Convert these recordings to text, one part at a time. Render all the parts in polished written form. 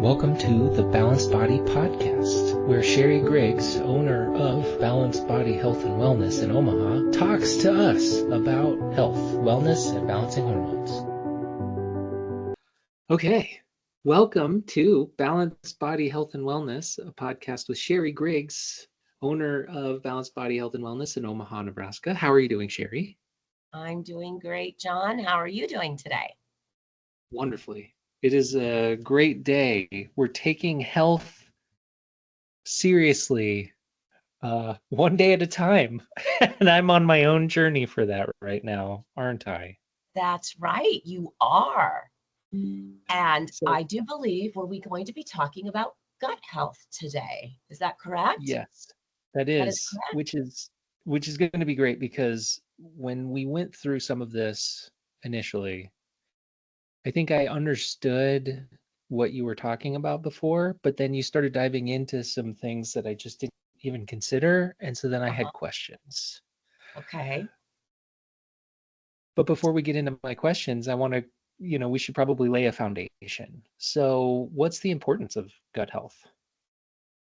Welcome to the Balanced Body Podcast, where Sherri Griggs, owner of Balanced Body Health and Wellness in Omaha, talks to us about health, wellness, and balancing hormones. Okay, welcome to Balanced Body Health and Wellness, a podcast with Sherri Griggs, owner of Balanced Body Health and Wellness in Omaha, Nebraska. How are you doing, Sherri? I'm doing great, John. How are you doing today? Wonderfully. It is a great day. We're taking health seriously, one day at a time. And I'm on my own journey for that right now, aren't I? That's right, you are. And So, I do believe we're going to be talking about gut health today. Is that correct? yes, that That is is, correct. which is going to be great because when we went through some of this initially, I think I understood what you were talking about before, but then you started diving into some things that I just didn't even consider. And so then I Uh-huh. had questions. Okay. But before we get into my questions, I want to, we should probably lay a foundation. So, what's the importance of gut health?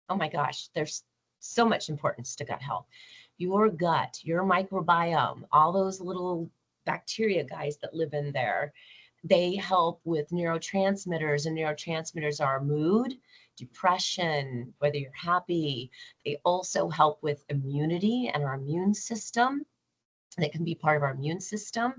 Oh my gosh, there's so much importance to gut health. Your gut, your microbiome, all those little bacteria guys that live in there, they help with neurotransmitters, and neurotransmitters are mood, depression, whether you're happy. They also help with immunity and our immune system. That can be part of our immune system.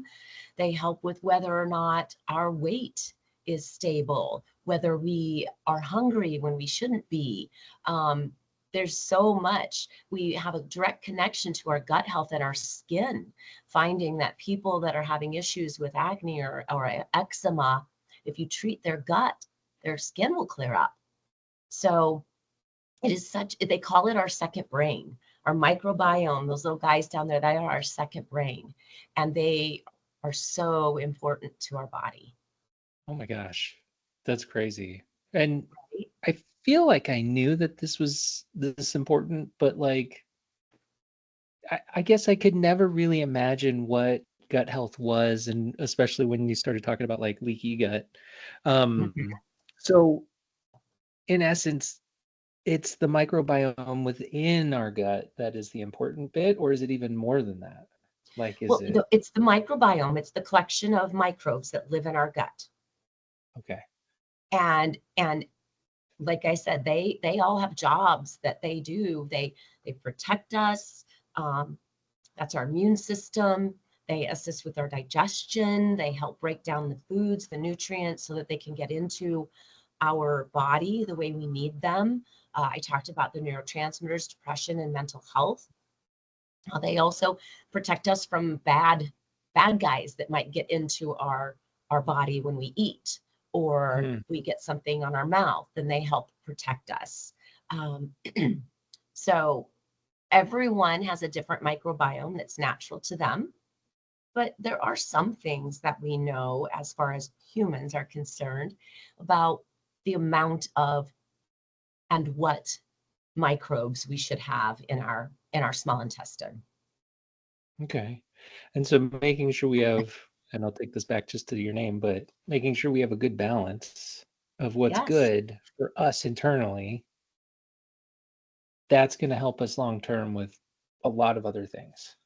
They help with whether or not our weight is stable, whether we are hungry when we shouldn't be. Um, there's so much. We have a direct connection to our gut health and our skin, finding that people that are having issues with acne or eczema, if you treat their gut, their skin will clear up. So it is such, they call it our second brain, our microbiome, those little guys down there, they are our second brain. And they are so important to our body. Oh my gosh, that's crazy. And Right? I feel like I knew that this was this important, but like, I guess I could never really imagine what gut health was, and especially when you started talking about like leaky gut. Mhm. So, in essence, it's the microbiome within our gut that is the important bit, or is it even more than that? Like, is Well, it it's the microbiome, it's the collection of microbes that live in our gut. okay? And like I said, they all have jobs that they do. They protect us. Um, That's our immune system. They assist with our digestion. They help break down the foods, the nutrients, so that they can get into our body the way we need them. I talked about the neurotransmitters, depression, and mental health. They also protect us from bad guys that might get into our body when we eat, or Hmm. we get something on our mouth, and they help protect us. Um, so everyone has a different microbiome that's natural to them, but there are some things that we know as far as humans are concerned about the amount of and what microbes we should have in our small intestine. Okay. And so making sure we have, and I'll take this back just to your name, but making sure we have a good balance of what's Yes, good for us internally, that's going to help us long term with a lot of other things.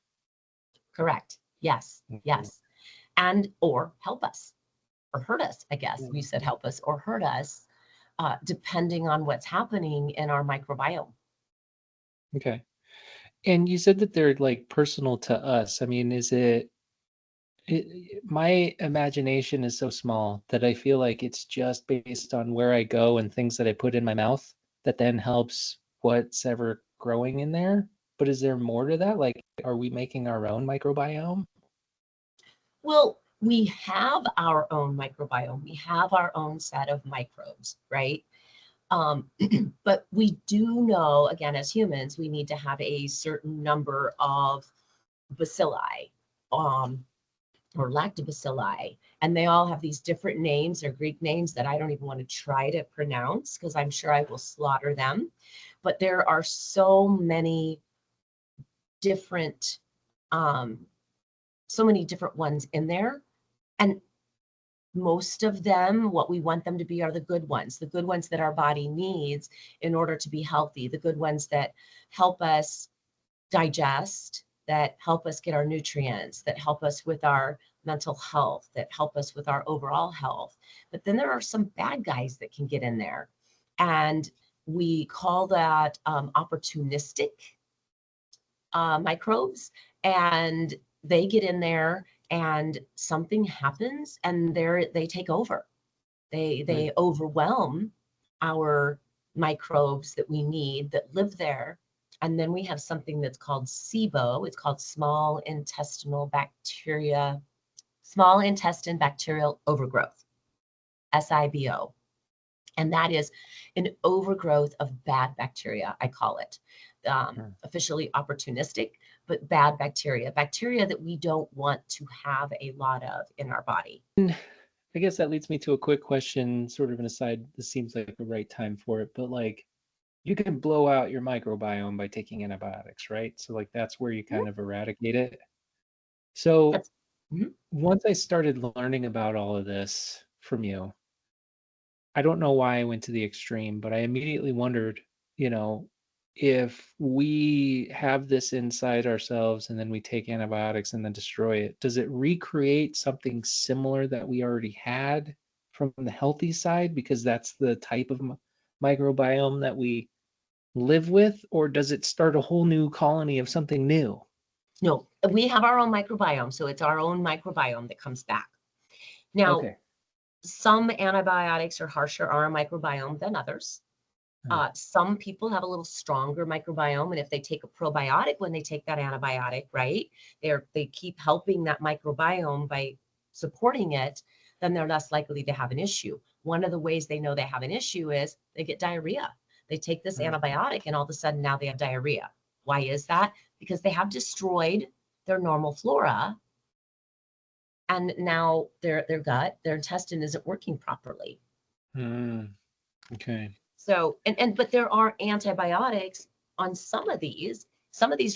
correct. Yes, Mhm. yes. And or help us or hurt us, I guess. We Mhm. said help us or hurt us, depending on what's happening in our microbiome. Okay. And you said that they're like personal to us. I mean, my imagination is so small that I feel like it's just based on where I go and things that I put in my mouth that then helps what's ever growing in there. But is there more to that? Like, are we making our own microbiome? Well, we have our own microbiome. We have our own set of microbes, right? Um, but we do know, again, as humans, we need to have a certain number of bacilli, um, or lactobacilli, and they all have these different names or Greek names that I don't even want to try to pronounce because I'm sure I will slaughter them. But there are so many different, um, so many different ones in there, and Most of them, what we want them to be are the good ones that our body needs in order to be healthy, the good ones that help us digest, that help us get our nutrients, that help us with our mental health, that help us with our overall health. But then there are some bad guys that can get in there. And we call that opportunistic microbes. And they get in there and something happens and they take over. They overwhelm our microbes that we need that live there. And then we have something that's called SIBO. It's called small intestine bacterial overgrowth, SIBO. And that is an overgrowth of bad bacteria, I call it. Officially opportunistic, but bad bacteria that we don't want to have a lot of in our body. I guess that leads me to a quick question, sort of an aside. This seems like the right time for it, but like, you can blow out your microbiome by taking antibiotics, right? So like that's where you kind of eradicate it. So once I started learning about all of this from you, I don't know why I went to the extreme, but I immediately wondered, you know, if we have this inside ourselves and then we take antibiotics and then destroy it, does it recreate something similar that we already had from the healthy side because that's the type of microbiome that we live with, or does it start a whole new colony of something new? No, we have our own microbiome, so it's our own microbiome that comes back. Now, Okay. some antibiotics are harsher on our microbiome than others. Some people have a little stronger microbiome, and if they take a probiotic when they take that antibiotic, right, they keep helping that microbiome by supporting it, then they're less likely to have an issue. One of the ways they know they have an issue is they get diarrhea. They take this antibiotic, and all of a sudden now they have diarrhea. Why is that? Because they have destroyed their normal flora, and now their gut, their intestine isn't working properly. Okay. So, but there are antibiotics on some of these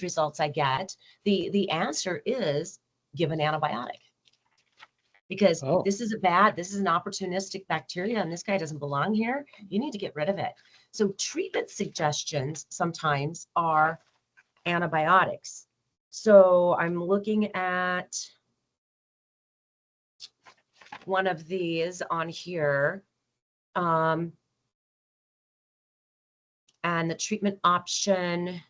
results I get. The answer is give an antibiotic, because this is an opportunistic bacteria and this guy doesn't belong here. You need to get rid of it. So treatment suggestions sometimes are antibiotics. So I'm looking at one of these on here. And the treatment option,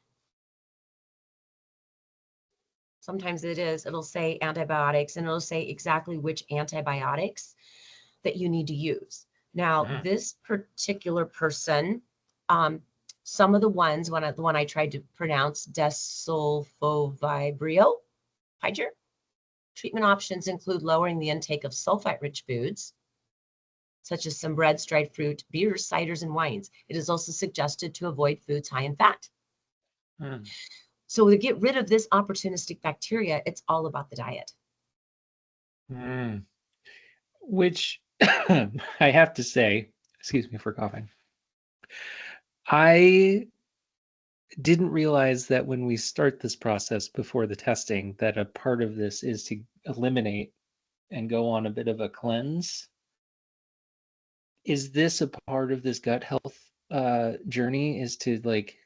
sometimes it'll say antibiotics, and it'll say exactly which antibiotics that you need to use. Now, this particular person, some of the ones, the one I tried to pronounce, desulfovibrio, treatment options include lowering the intake of sulfite-rich foods, such as some breads, dried fruit, beers, ciders, and wines. It is also suggested to avoid foods high in fat. So to get rid of this opportunistic bacteria, it's all about the diet. Which I have to say, excuse me for coughing, I didn't realize that when we start this process before the testing, that a part of this is to eliminate and go on a bit of a cleanse. Is this a part of this gut health journey, is to like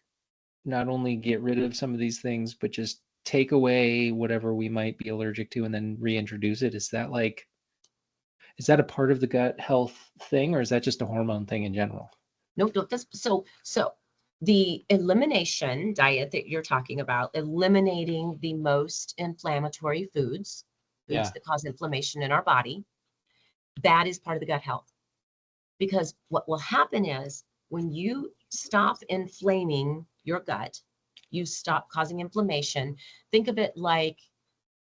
not only get rid of some of these things, but just take away whatever we might be allergic to and then reintroduce it? Is that a part of the gut health thing, or is that just a hormone thing in general? No, so the elimination diet that you're talking about, eliminating the most inflammatory foods that cause inflammation in our body, that is part of the gut health. Because what will happen is when you stop inflaming your gut, you stop causing inflammation. Think of it like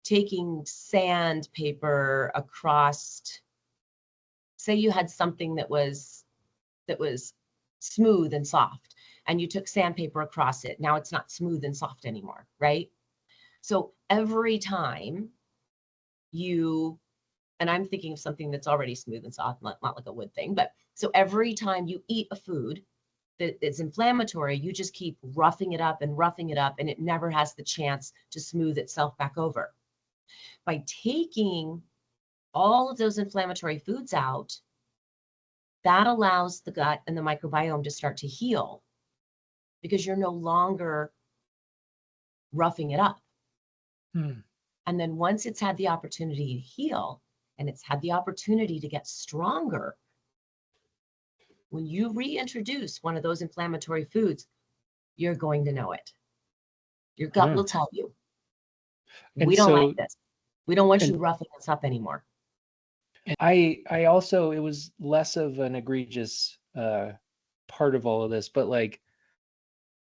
taking sandpaper across, say you had something that was smooth and soft, and you took sandpaper across it. Now it's not smooth and soft anymore, right? So every time and I'm thinking of something that's already smooth and soft, not like a wood thing, but so every time you eat a food that is inflammatory, you just keep roughing it up, and it never has the chance to smooth itself back over. By taking all of those inflammatory foods out, that allows the gut and the microbiome to start to heal because you're no longer roughing it up. Hmm. And then once it's had the opportunity to heal and it's had the opportunity to get stronger, when you reintroduce one of those inflammatory foods, you're going to know it. Your gut Huh. will tell you, And we don't like so, this. We don't want you and roughing us up anymore. I also, it was less of an egregious part of all of this, but like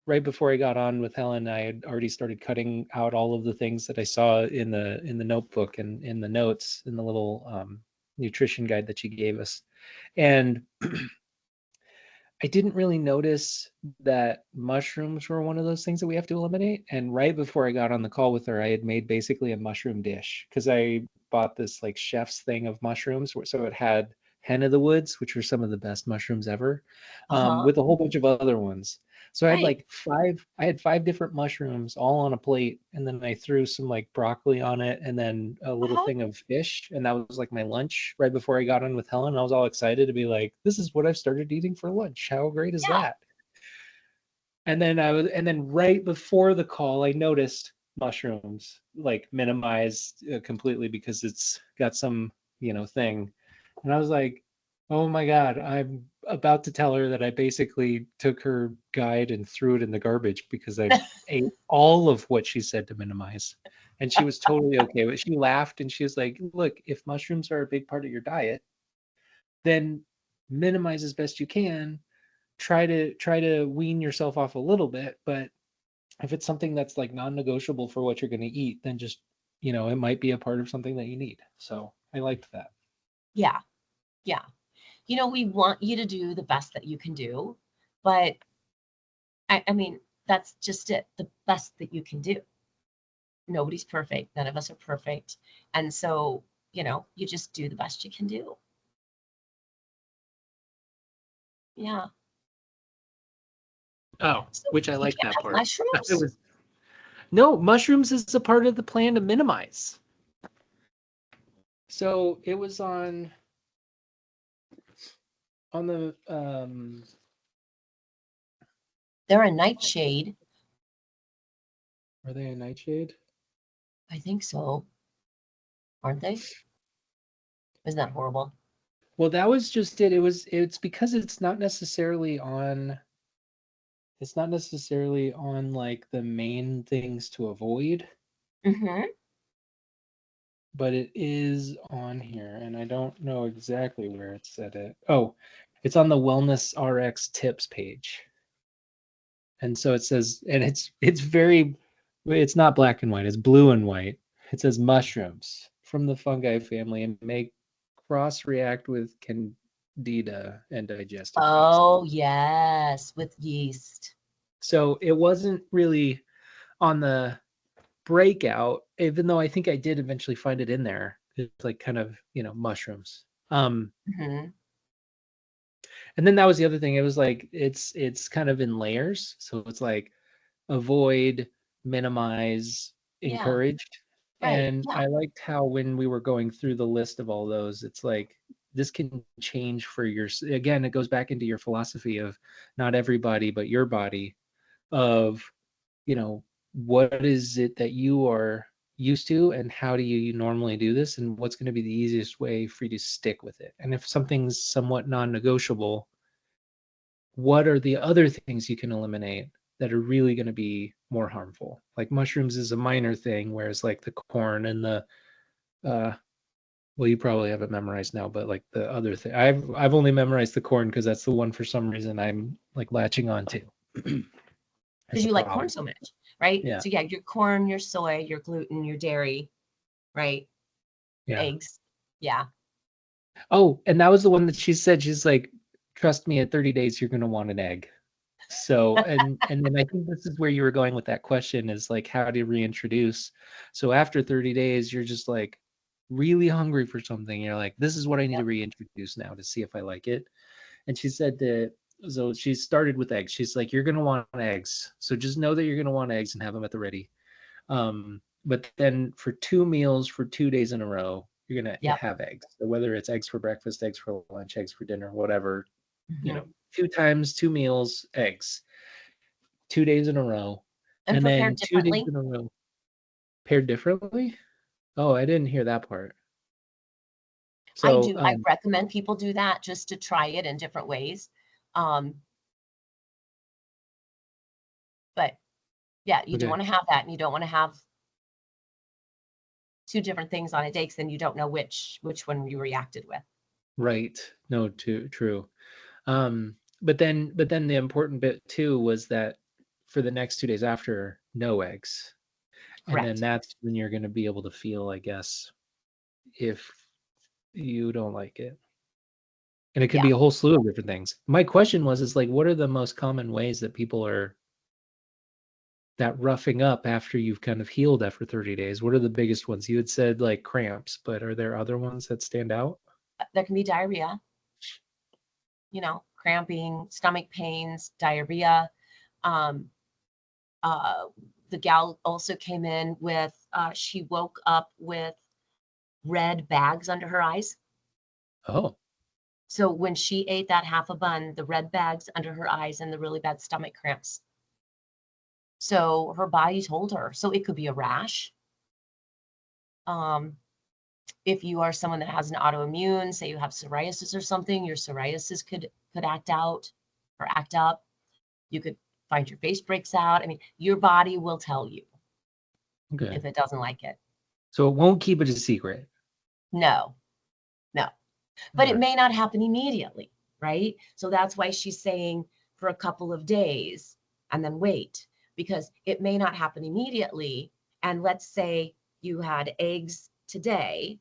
right before I got on with Helen, I had already started cutting out all of the things that I saw in the notebook and in the notes in the little nutrition guide that she gave us. And I didn't really notice that mushrooms were one of those things that we have to eliminate. And right before I got on the call with her, I had made basically a mushroom dish because I bought this like chef's thing of mushrooms. So it had hen of the woods, which were some of the best mushrooms ever, Uh-huh. with a whole bunch of other ones. So Right. I had five different mushrooms all on a plate. And then I threw some like broccoli on it and then a little Uh-huh. thing of fish. And that was like my lunch right before I got on with Helen. I was all excited to be like, this is what I've started eating for lunch. How great is Yeah. that? And then right before the call, I noticed mushrooms like minimized completely because it's got some, thing. And I was like, oh my God, I'm about to tell her that I basically took her guide and threw it in the garbage because I ate all of what she said to minimize. And she was totally okay with it. She laughed and she was like, look, if mushrooms are a big part of your diet, then minimize as best you can. Try to wean yourself off a little bit, but if it's something that's like non-negotiable for what you're going to eat, then just, it might be a part of something that you need. So I liked that. Yeah. Yeah. We want you to do the best that you can do, but I mean, that's just it, the best that you can do. Nobody's perfect. None of us are perfect. And so, you just do the best you can do. Yeah. Oh, So which I you like can't that have part. It mushrooms? was no, mushrooms is a part of the plan to minimize. So it was on the They're a nightshade. are they a nightshade? I think so. Aren't they? Isn't that horrible? Well, that was just it. It's because it's not necessarily on like the main things to avoid, Mm-hmm. but it is on here, and I don't know exactly where it said it. Oh, it's on the Wellness RX tips page. And so it says, and it's not black and white, it's blue and white. It says mushrooms from the fungi family and may cross react with candida and digestive yeast. Oh, yes, with yeast. So it wasn't really on the breakout, even though I think I did eventually find it in there. It's like kind of, mushrooms. Mm-hmm. And then that was the other thing. It was like it's kind of in layers. So it's like avoid, minimize, Yeah, encouraged. right. And Yeah. I liked how when we were going through the list of all those, it's like this can change for your, again, it goes back into your philosophy of not everybody, but your body, of, what is it that you are used to and how do you normally do this and what's going to be the easiest way for you to stick with it. And if something's somewhat non-negotiable, what are the other things you can eliminate that are really going to be more harmful? Like mushrooms is a minor thing, whereas like the corn and the uh well, you probably have it memorized now, but like the other thing, I've only memorized the corn because that's the one for some reason I'm like latching on to as Because a you like corn problem. so much, right? Yeah, So yeah, your corn, your soy, your gluten, your dairy, right? Your yeah. eggs. Yeah. Oh, and that was the one that she said, she's like, trust me, at 30 days you're going to want an egg. So, and then I think this is where you were going with that question, is like how to reintroduce. So after 30 days, you're just like really hungry for something. You're like, this is what I need to Yep. reintroduce now to see if I like it. And she said that, so she started with eggs. She's like, you're gonna want eggs. So just know that you're gonna want eggs and have them at the ready. But then for 2 meals for 2 days in a row, you're going to Yep. have eggs. So whether it's eggs for breakfast, eggs for lunch, eggs for dinner, whatever, Hmm. 2 times, 2 meals, eggs, 2 days in a row. And And prepared then 2 days differently. in a row paired differently. Oh, I didn't hear that part. I So, do. I recommend people do that just to try it in different ways. Um, but yeah, you do okay, want to have that, and you don't want to have two different things on a day, because then you don't know which one you reacted with. right. No, too true. But then the important bit too was that for the next 2 days after, no eggs. And then Correct. that's when you're going to be able to feel, I guess, if you don't like it. And it could Yeah. be a whole slew of different things. My question was, is like, what are the most common ways that people are that roughing up after you've kind of healed after 30 days? What are the biggest ones? You had said like cramps, but are there other ones that stand out? There can be diarrhea, cramping, stomach pains, diarrhea. Um, uh, the gal also came in with, she woke up with red bags under her eyes. Oh, So when she ate that half a bun, the red bags under her eyes and the really bad stomach cramps. So her body told her. So it could be a rash. Um, if you are someone that has an autoimmune, say you have psoriasis or something, your psoriasis could act out or act up. You could find your face breaks out. I mean, your body will tell you okay. if it doesn't like it. So it won't keep it a secret. No, no. All But it right. may not happen immediately, right? So that's why she's saying for a couple of days and then wait, because it may not happen immediately. And let's say you had eggs today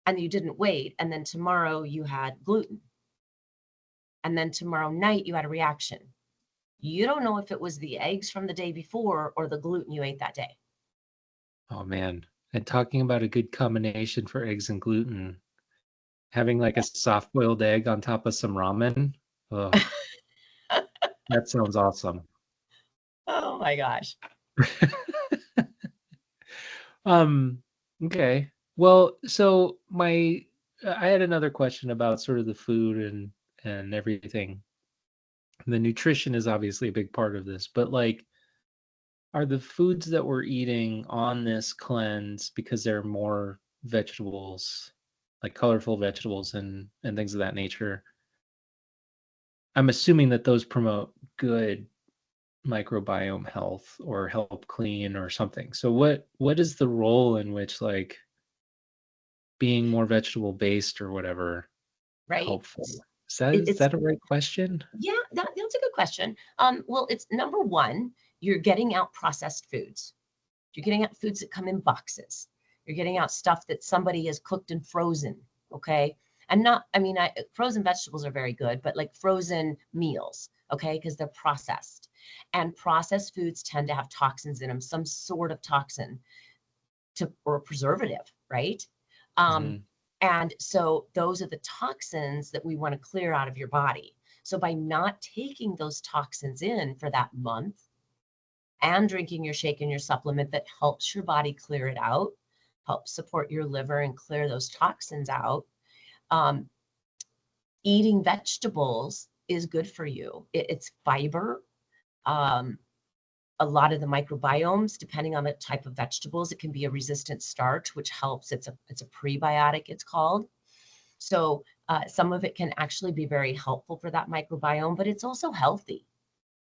and you didn't wait, and then tomorrow you had gluten, and then tomorrow night you had a reaction. You don't know if it was the eggs from the day before or the gluten you ate that day. Oh man. And talking about a good combination for eggs and gluten, having like a soft boiled egg on top of some ramen. Oh, that sounds awesome. Oh my gosh. Um, okay. Well, so I had another question about sort of the food and everything. The nutrition is obviously a big part of this, but like, are the foods that we're eating on this cleanse because there are more vegetables, like colorful vegetables and things of that nature? I'm assuming that those promote good microbiome health or help clean or something. So what is the role in which like being more vegetable based or whatever Right. helpful? Is that It, is it's that a right question? Yeah, that's a good question. Well, it's number one, you're getting out processed foods. You're getting out foods that come in boxes. You're getting out stuff that somebody has cooked and frozen. Okay. And not, I mean, frozen vegetables are very good, but like frozen meals, okay, because they're processed. And processed foods tend to have toxins in them, some sort of toxin or a preservative, right? Um, Mhm. and so those are the toxins that we want to clear out of your body. So by not taking those toxins in for that month and drinking your shake and your supplement that helps your body clear it out, helps support your liver and clear those toxins out, um, eating vegetables is good for you. It's fiber. Um, a lot of the microbiomes, depending on the type of vegetables, it can be a resistant starch, which helps. It's a prebiotic, it's called. So some of it can actually be very helpful for that microbiome, but it's also healthy,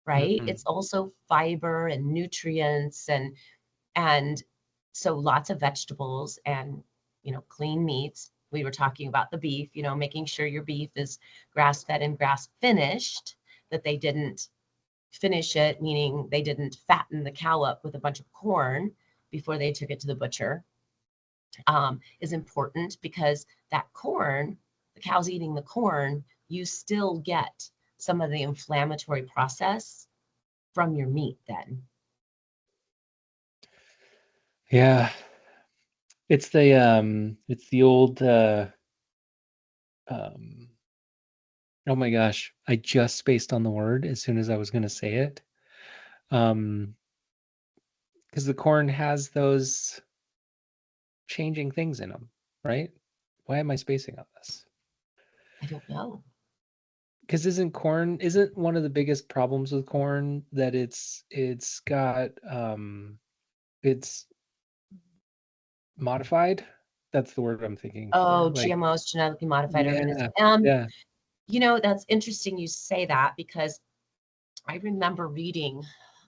right? Mhm. It's also fiber and nutrients and so lots of vegetables and clean meats. We were talking about the beef, making sure your beef is grass fed and grass finished, that they didn't finish it, meaning they didn't fatten the cow up with a bunch of corn before they took it to the butcher, is important because that corn, the cow's eating the corn, you still get some of the inflammatory process from your meat then. Yeah. It's the old um oh my gosh, I just spaced on the word as soon as I was going to say it. Um because the corn has those changing things in them. right? Why am I spacing on this? I don't know. Because isn't one of the biggest problems with corn that it's got it's modified? That's the word I'm thinking for. Oh, Like, GMOs, genetically modified yeah, organisms. yeah. That's interesting you say that because I remember reading,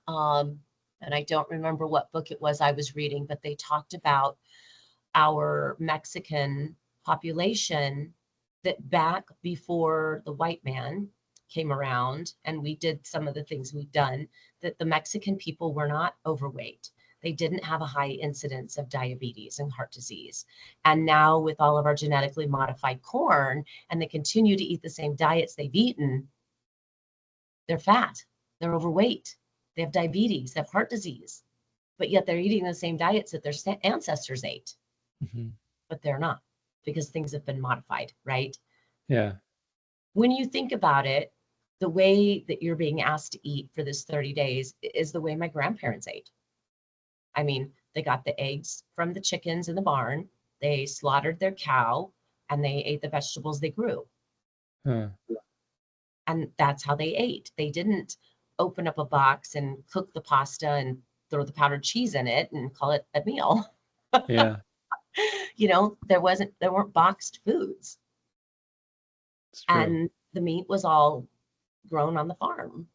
and I don't remember what book it was I was reading, but they talked about our Mexican population that back before the white man came around and we did some of the things we've done, that the Mexican people were not overweight. They didn't have a high incidence of diabetes and heart disease. And now, with all of our genetically modified corn, and they continue to eat the same diets they've eaten, they're fat, they're overweight, they have diabetes, they have heart disease, but yet they're eating the same diets that their ancestors ate, Hmm. but they're not because things have been modified, right? Yeah. When you think about it, the way that you're being asked to eat for this 30 days is the way my grandparents ate. I mean, they got the eggs from the chickens in the barn, they slaughtered their cow, and they ate the vegetables they grew. Huh. And that's how they ate. They didn't open up a box and cook the pasta and throw the powdered cheese in it and call it a meal. Yeah, There weren't boxed foods, it's true. and the meat was all grown on the farm,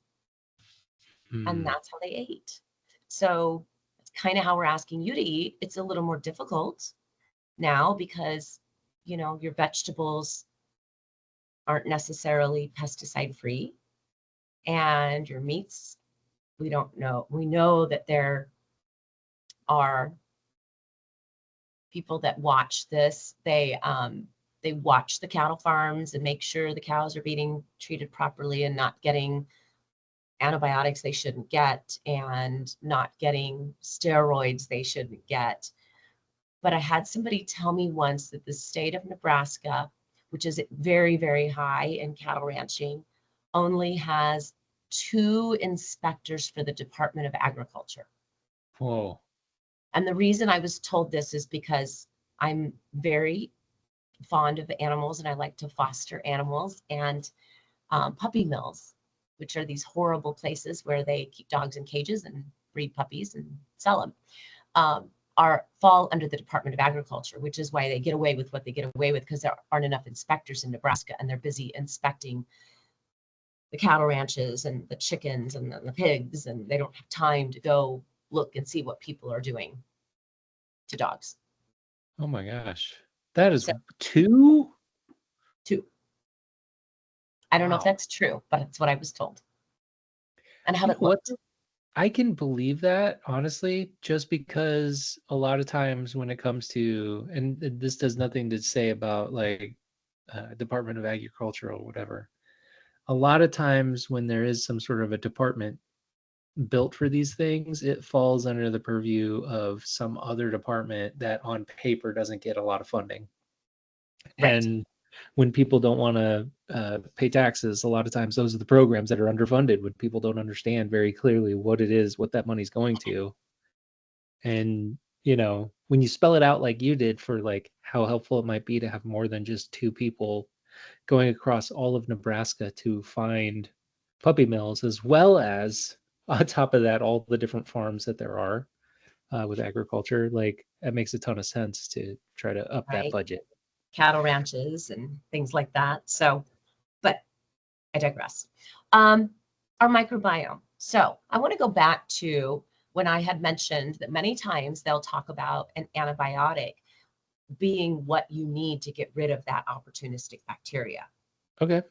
and Hmm. that's how they ate. So it's kind of how we're asking you to eat. It's a little more difficult now because your vegetables aren't necessarily pesticide free, and your meats, we know that there are people that watch this. They watch the cattle farms and make sure the cows are being treated properly and not getting antibiotics they shouldn't get and not getting steroids they shouldn't get. But I had somebody tell me once that the state of Nebraska, which is very, very high in cattle ranching, only has 2 inspectors for the Department of Agriculture. Whoa. And the reason I was told this is because I'm very fond of animals and I like to foster animals. And puppy mills, which are these horrible places where they keep dogs in cages and breed puppies and sell them, are fall under the Department of Agriculture, which is why they get away with what they get away with, because there aren't enough inspectors in Nebraska and they're busy inspecting the cattle ranches and the chickens and the pigs, and they don't have time to go look and see what people are doing to dogs. Oh my gosh. That is So, 2? two. I don't know if Wow. that's true, but it's what I was told and how You know it what? looked. I can believe that, honestly, just because a lot of times when it comes to, and this does nothing to say about like Department of Agriculture or whatever. A lot of times when there is some sort of a department built for these things, it falls under the purview of some other department that on paper doesn't get a lot of funding. Right. And when people don't want to pay taxes, a lot of times those are the programs that are underfunded when people don't understand very clearly what it is, what that money's going to. And, when you spell it out like you did for like how helpful it might be to have more than just 2 people going across all of Nebraska to find puppy mills, as well as on top of that, all the different farms that there are with agriculture, like that makes a ton of sense to try to up that Right. budget. Cattle ranches and things like that. So, but I digress. Um, our microbiome. So I want to go back to when I had mentioned that many times they'll talk about an antibiotic being what you need to get rid of that opportunistic bacteria. Okay.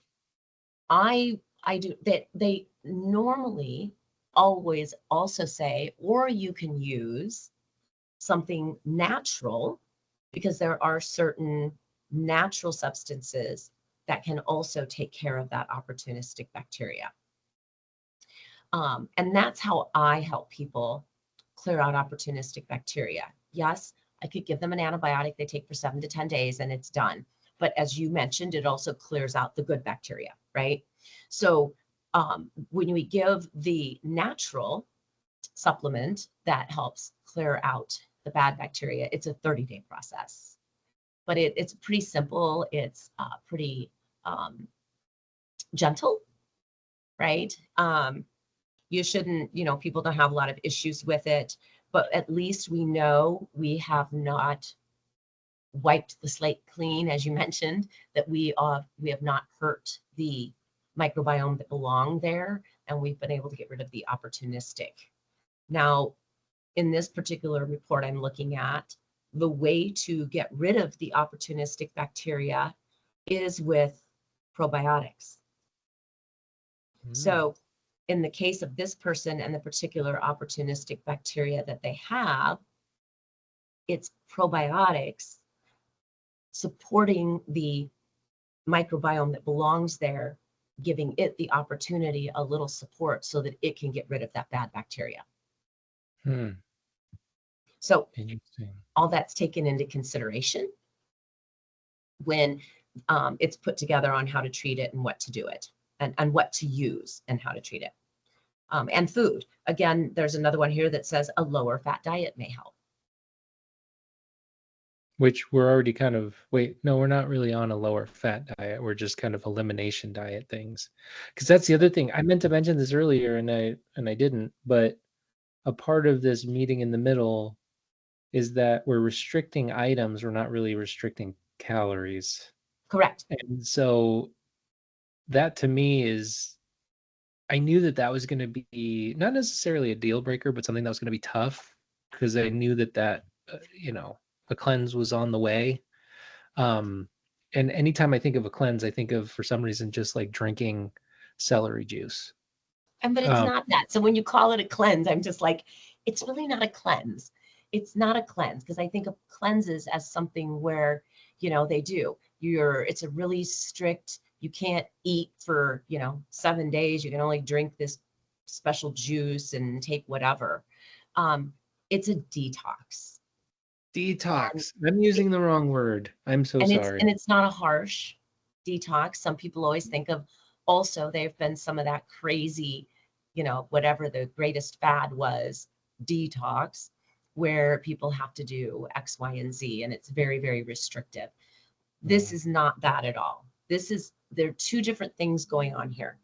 I do that. They normally always also say, or you can use something natural because there are certain natural substances that can also take care of that opportunistic bacteria. And that's how I help people clear out opportunistic bacteria. Yes, I could give them an antibiotic they take for 7 to 10 days and it's done. But as you mentioned, it also clears out the good bacteria, right? So when we give the natural supplement that helps clear out the bad bacteria, it's a 30-day process. but it's pretty simple. It's pretty gentle, right? You shouldn't, people don't have a lot of issues with it, but at least we know we have not wiped the slate clean, as you mentioned, that we have not hurt the microbiome that belong there, and we've been able to get rid of the opportunistic. Now, in this particular report I'm looking at, the way to get rid of the opportunistic bacteria is with probiotics. So in the case of this person and the particular opportunistic bacteria that they have, it's probiotics supporting the microbiome that belongs there, giving it the opportunity, a little support so that it can get rid of that bad bacteria. So all that's taken into consideration when it's put together on how to treat it and what to do it, and what to use and how to treat it. And food. Again, there's another one here that says a lower fat diet may help. Which we're already kind of, we're not really on a lower fat diet. We're just kind of elimination diet things. Because that's the other thing. I meant to mention this earlier and I didn't, but a part of this meeting in the middle is that we're restricting items. We're not really restricting calories. Correct. And so that to me is, I knew that was going to be not necessarily a deal breaker, but something that was going to be tough, because I knew that a cleanse was on the way. And anytime I think of a cleanse, I think of, for some reason, just like drinking celery juice. But it's not that. So when you call it a cleanse, I'm just like, it's really not a cleanse. It's not a cleanse, because I think of cleanses as something where, it's a really strict, you can't eat for, 7 days. You can only drink this special juice and take whatever. It's a detox. Detox. I'm using the wrong word. I'm so sorry. And it's not a harsh detox. Some people always think of, also, there have been some of that crazy, whatever the greatest fad was, detox, where people have to do X, Y, and Z, and it's very, very restrictive. This is not that at all. There are two different things going on here,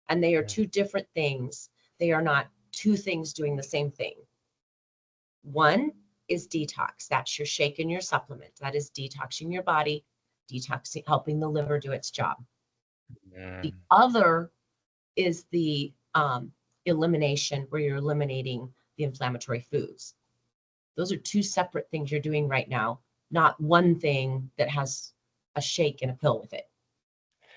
and they are two different things. They are not two things doing the same thing. One is detox. That's your shake and your supplement. That is detoxing your body, helping the liver do its job. The other is the elimination, where you're eliminating the inflammatory foods. Those are two separate things you're doing right now, not one thing that has a shake and a pill with it.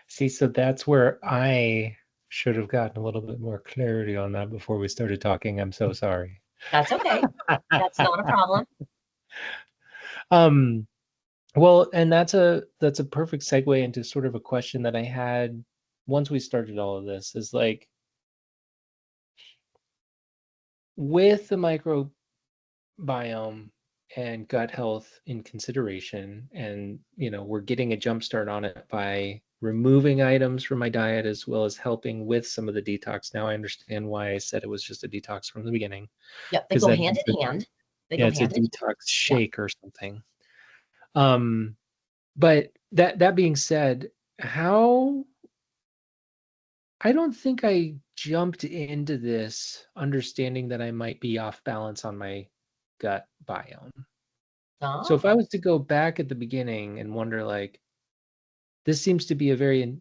See, so that's where I should have gotten a little bit more clarity on that before we started talking. I'm so sorry. That's okay. That's not a problem. Well, and that's a perfect segue into sort of a question that I had once we started all of this, is like, with the microbiome and gut health in consideration, and we're getting a jump start on it by removing items from my diet as well as helping with some of the detox. Now I understand why I said it was just a detox from the beginning. Yep, they go hand in hand. It's a detox shake or something. But that being said, I don't think I jumped into this understanding that I might be off balance on my gut biome. So if I was to go back at the beginning and wonder, like, this seems to be a very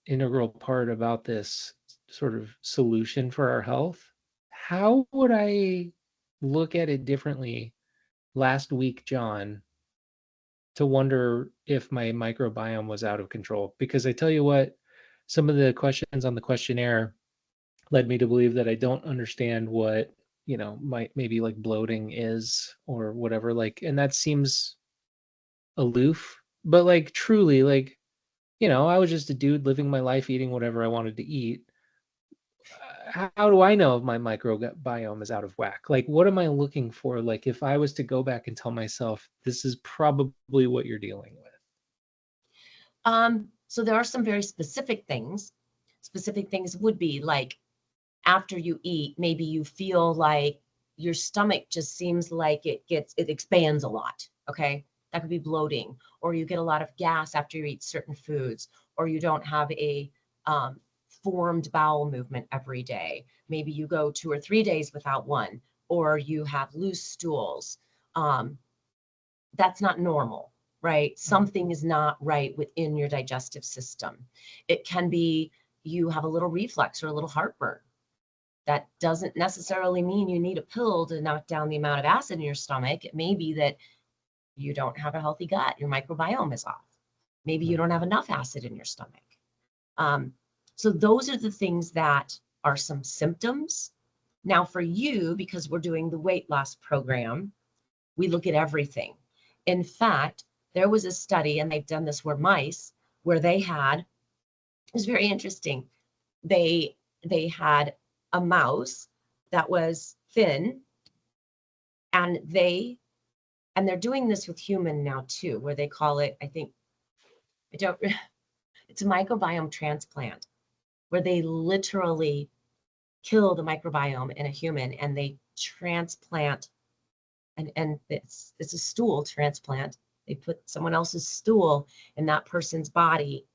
integral part about this sort of solution for our health, how would I look at it differently last week, John, to wonder if my microbiome was out of control? Because I tell you what, some of the questions on the questionnaire led me to believe that I don't understand what, maybe like bloating is or whatever, like, and that seems aloof, but like truly, like, I was just a dude living my life, eating whatever I wanted to eat. How do I know if my microbiome is out of whack? Like, what am I looking for? Like, if I was to go back and tell myself, this is probably what you're dealing with. So there are some very specific things. Specific things would be like, after you eat, maybe you feel like your stomach just seems like it expands a lot. Okay. That could be bloating, or you get a lot of gas after you eat certain foods, or you don't have a formed bowel movement every day. Maybe you go 2 or 3 days without one, or you have loose stools. That's not normal, right? Something is not right within your digestive system. It can be you have a little reflux or a little heartburn. That doesn't necessarily mean you need a pill to knock down the amount of acid in your stomach. It may be that you don't have a healthy gut, your microbiome is off. Maybe you don't have enough acid in your stomach. So those are the things that are some symptoms. Now for you, because we're doing the weight loss program, we look at everything. In fact, there was a study, and they've done this where mice, where they had, it was very interesting. They had a mouse that was thin, and they're doing this with human now too, where they call it, I think, it's a microbiome transplant, where they literally kill the microbiome in a human and they transplant, and it's a stool transplant. They put someone else's stool in that person's body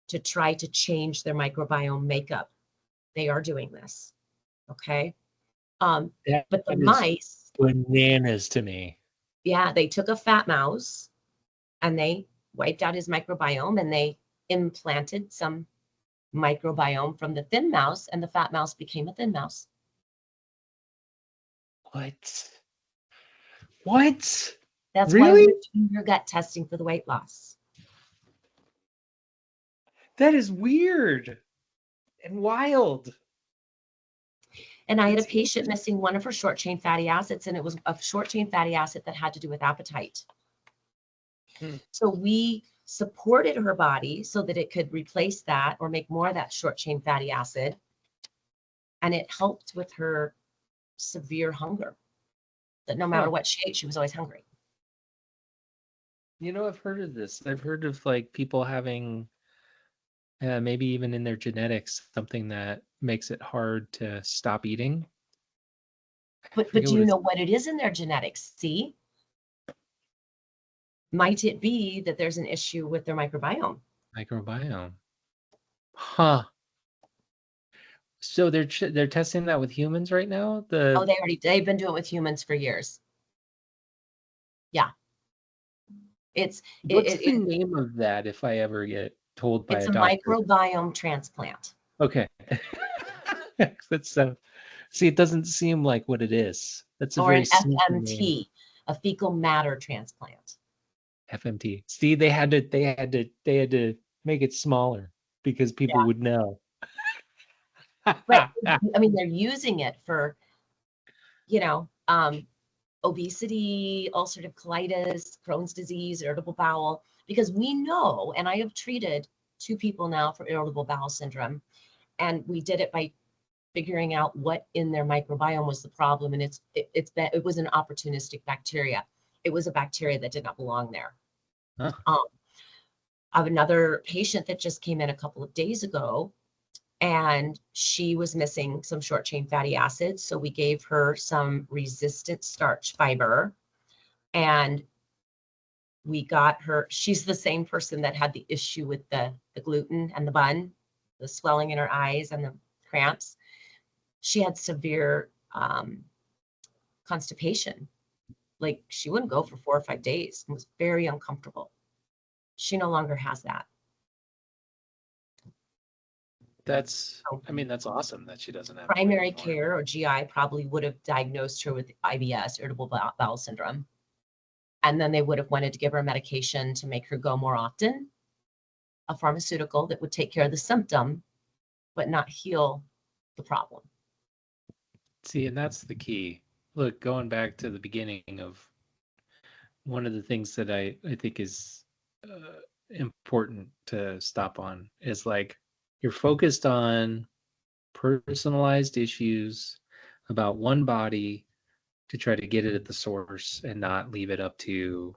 to try to change their microbiome makeup. They are doing this. Okay. But the mice, bananas to me. yeah, they took a fat mouse and they wiped out his microbiome and they implanted some microbiome from the thin mouse, and the fat mouse became a thin mouse. What? That's why Really? we're doing your gut testing for the weight loss. That is weird and wild. And I had a patient missing one of her short chain fatty acids, and it was a short chain fatty acid that had to do with appetite. So we supported her body so that it could replace that or make more of that short chain fatty acid. And it helped with her severe hunger, that no matter what she ate, she was always hungry. You know, I've heard of this. I've heard of like people having maybe even in their genetics, something that makes it hard to stop eating. But do you know what it is in their genetics? See? Might it be that there's an issue with their microbiome? Microbiome. Huh. So they're testing that with humans right now? They've been doing it with humans for years. Yeah. What's the name of that if I ever get told by a doctor? It's a microbiome transplant. Okay. That's see, it doesn't seem like what it is. That's a or very an FMT, a fecal matter transplant. FMT. See, they had to make it smaller because people would know. Right. I mean, they're using it for, obesity, ulcerative colitis, Crohn's disease, irritable bowel, because we know, and I have treated 2 people now for irritable bowel syndrome, and we did it by figuring out what in their microbiome was the problem, and it was an opportunistic bacteria. It was a bacteria that did not belong there. Huh. I have another patient that just came in a couple of days ago, and she was missing some short chain fatty acids. So we gave her some resistant starch fiber, and we got her, she's the same person that had the issue with the gluten and the bun, the swelling in her eyes and the cramps. She had severe constipation. Like she wouldn't go for 4 or 5 days and was very uncomfortable. She no longer has that. That's awesome that she doesn't have primary care or GI probably would have diagnosed her with IBS, irritable bowel syndrome. And then they would have wanted to give her a medication to make her go more often, a pharmaceutical that would take care of the symptom, but not heal the problem. See, and that's the key. Look, going back to the beginning of one of the things that I think is important to stop on is like you're focused on personalized issues about one body to try to get it at the source and not leave it up to,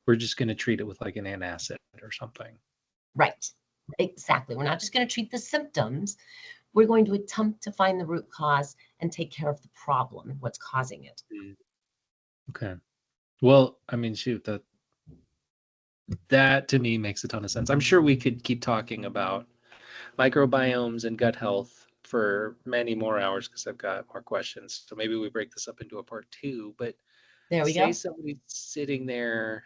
we're just going to treat it with like an antacid or something. Right. Exactly. We're not just going to treat the symptoms. We're going to attempt to find the root cause and take care of the problem and what's causing it. Okay. Well, I mean, shoot, That to me makes a ton of sense. I'm sure we could keep talking about microbiomes and gut health for many more hours because I've got more questions. So maybe we break this up into a part two. But There we say go. somebody's sitting there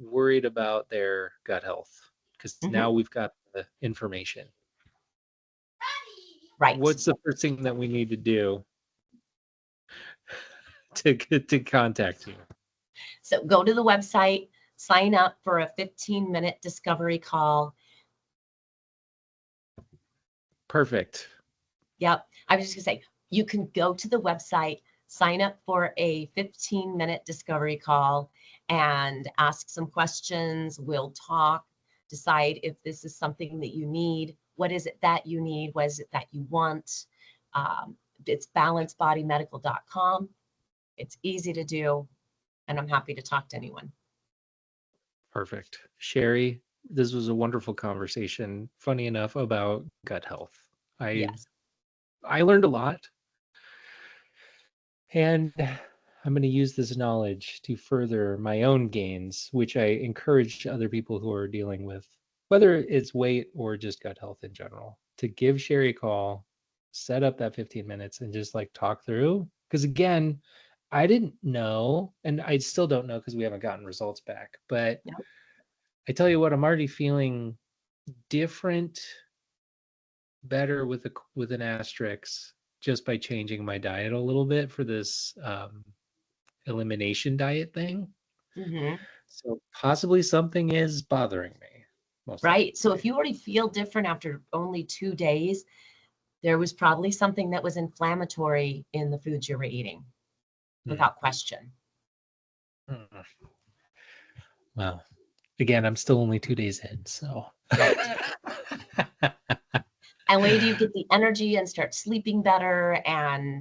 worried about their gut health because Hmm. now we've got the information. Right. What's the first thing that we need to do to get to contact you? So go to the website, sign up for a 15-minute discovery call. Perfect. Yep. I was just going to say, you can go to the website, sign up for a 15-minute discovery call and ask some questions. We'll talk, decide if this is something that you need. What is it that you need? What is it that you want? It's balancedbodymedical.com. It's easy to do, and I'm happy to talk to anyone. Perfect. Sherri, this was a wonderful conversation. Funny enough about gut health. I Yes. I learned a lot, and I'm going to use this knowledge to further my own gains, which I encourage other people who are dealing with whether it's weight or just gut health in general to give Sherri a call, set up that 15 minutes and just like talk through. Because again, I didn't know, and I still don't know because we haven't gotten results back. But Yep. I tell you what, I'm already feeling different, better with an asterisk just by changing my diet a little bit for this elimination diet thing. Mm-hmm. So possibly something is bothering me, most Right. So if likely. you already feel different after only 2 days, there was probably something that was inflammatory in the foods you were eating, Hmm. without question. Hmm. Well, again, I'm still only 2 days in, so. Right. And wait till you get the energy and start sleeping better and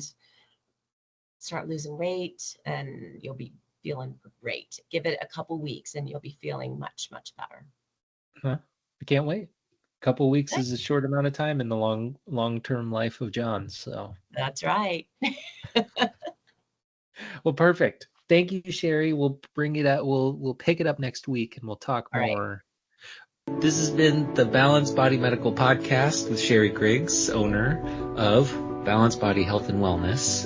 start losing weight, and you'll be feeling great. Give it a couple weeks and you'll be feeling much, much better. Huh, I can't wait. A couple weeks Okay. is a short amount of time in the long-term life of John. So, That's right. well, perfect. Thank you, Sherri. We'll bring it up. We'll pick it up next week and we'll talk All right. more. This has been the Balanced Body Medical Podcast with Sherri Griggs, owner of Balanced Body Health and Wellness.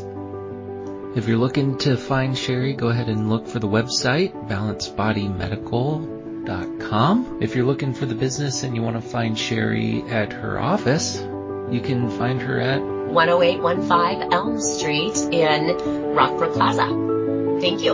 If you're looking to find Sherri, go ahead and look for the website, balancedbodymedical.com. If you're looking for the business and you want to find Sherri at her office, you can find her at 10815 Elm Street in Rockbrook Plaza. Thank you.